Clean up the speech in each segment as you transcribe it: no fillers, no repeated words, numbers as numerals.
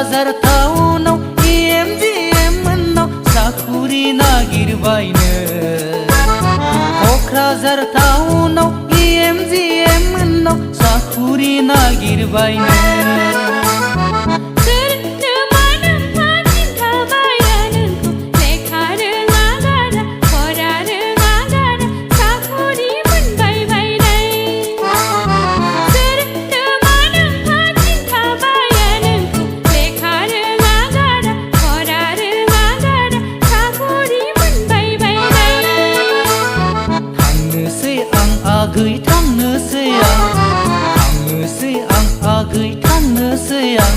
क'क्राझार टाउनाव EMGM मोननाव साखुरि नागिरबायनो क'क्राझार टाउनाव EMGM मोननाव साखुरि नागिरबायनो आगै थांनोसै आं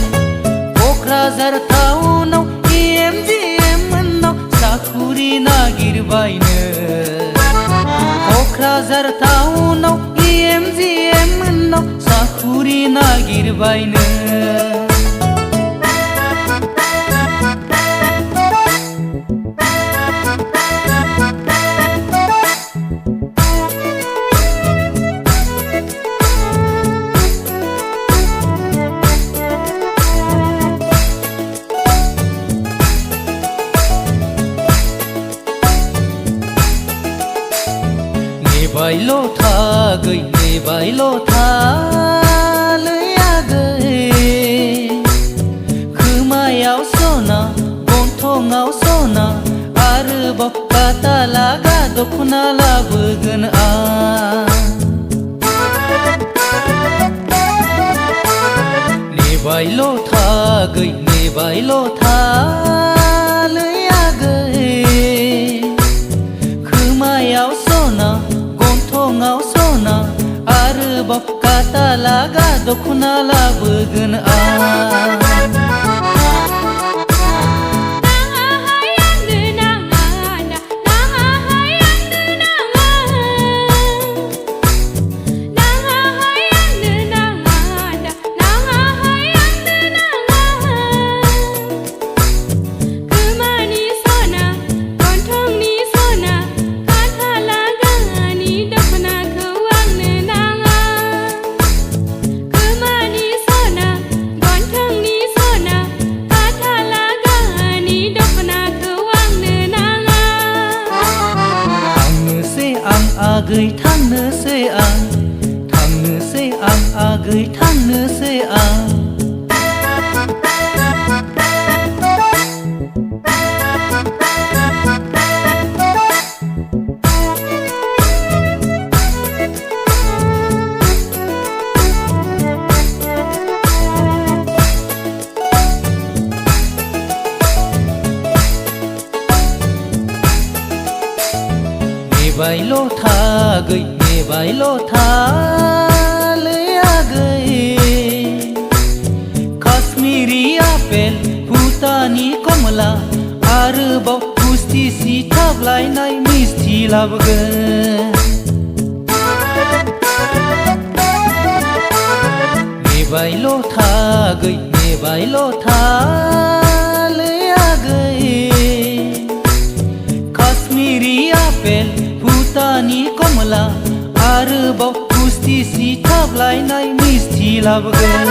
क'क्राझार टाउनाव EMGM मोननाव साखुरि नागिरबायनो क'क्राझार टाउनाव EMGM मोननाव साखुरि नागिरबायनो नेबायल' थालै आगै खोमायाव सना गन्थङाव सना आरोबाव काटा लागा दख'ना लाबोगोन आं नेबायल' थालै आगै खोमायाव सना गन्थङाव सना आरोबाव काटा लागा दख'ना लाबोगोन आं आगै थांनोसै आं आगै थांनोसै आं नेबायल' थालै आगै काश्मीरी आपेल भुटानी कमला आरोबाव गुस्थि सिथाबलायनाय मिस्थि लाबोगोन नेबायल' थालै आगै काश्मीरी आपेल भुटानी कमला आरोबाव गुस्थि सिथाबलायनाय मिस्थि लाबोगोन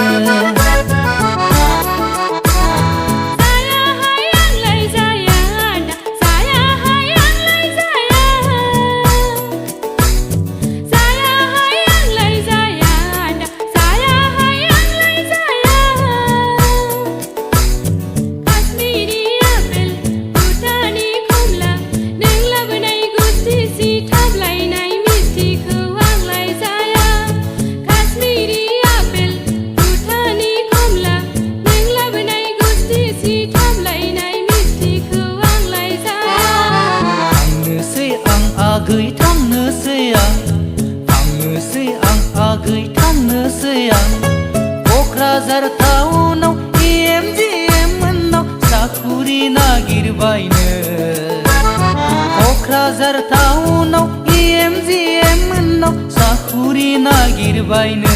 आगै थांनोसै आं क'क्राझार टाउनाव EMGM मोननाव साखुरि नागिरबायनो क'क्राझार टाउनाव EMGM मोननाव साखुरि नागिरबायनो